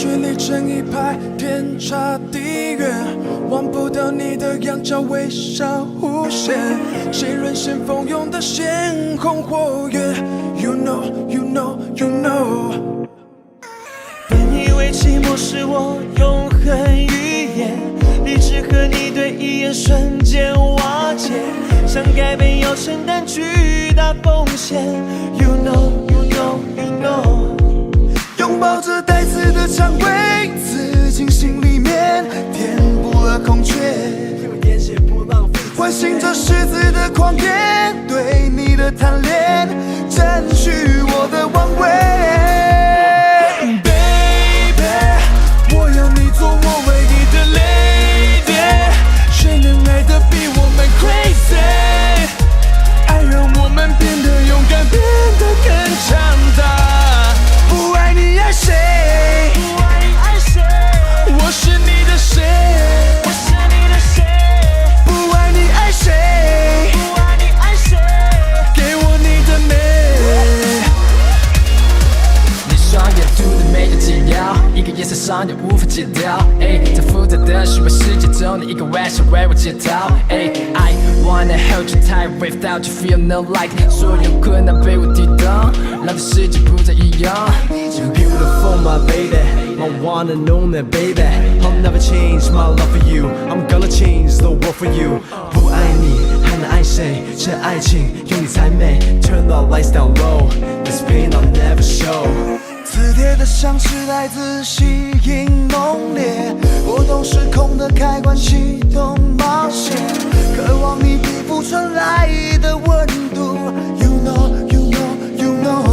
距离成一排，天差地远，忘不掉你的眼角微笑弧线，谁人先蜂拥的鲜红火焰 ？You know, you know, you know。本以为寂寞是我永恒语言，理智和你对一眼瞬间瓦解，想改变要承担巨大风险。You know, you know, you know。拥抱着带刺的蔷薇，刺进心里面，填补了空缺。唤醒着狮子的狂野，对你的贪恋，占据我的王位。Baby， 我要你做我唯一的 lady， 谁能爱得比我们 crazy？ 爱让我们变得勇敢，变得更强大。不爱你爱谁？不爱你爱谁？我是你的谁？我是你的谁？不爱你爱谁？不爱你爱谁？给我你的美。你双眼涂的没有寂寥，一个眼神上也无法戒掉。在复杂的虚伪世界中，你一个微笑为我解套。I wanna hold you tight without you feel no like， 所有困难被我抵挡，让这世界不再一样。You're beautiful, my baby, my one and only baby. I'll never change my love for you. I'm gonna change the world for you. 不爱你还能爱谁？这爱情有你才美。Turn the lights down low, this pain I'll never show. 磁铁的香气来自吸引浓烈，波动时空的开关启动冒险，渴望你皮肤传来的温度。You know, you know, you know。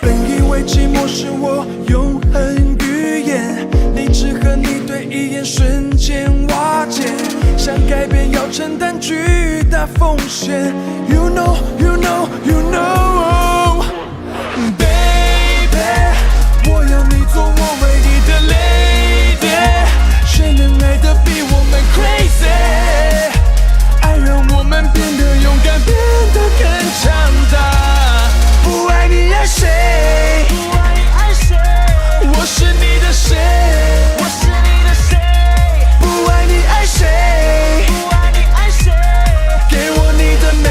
本以为寂寞是我永恒语言，理智和你对一眼瞬间瓦解，想改变要承担巨大风险。You know, you know, you know。Baby， 我要你做我唯一的 lady， 谁能爱得比我们 crazy？ 爱让我们变得勇敢，变得更强大。不爱你爱谁？不爱你爱谁？我是你的谁？我是你的谁？不爱你爱谁？不爱你爱谁？给我你的美。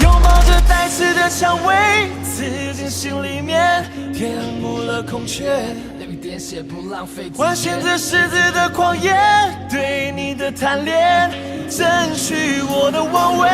拥抱着带刺的蔷薇，刺进心里面，填补了空缺。流一点血不浪费。唤醒着狮子的狂野，对你的贪恋，争取我的王位。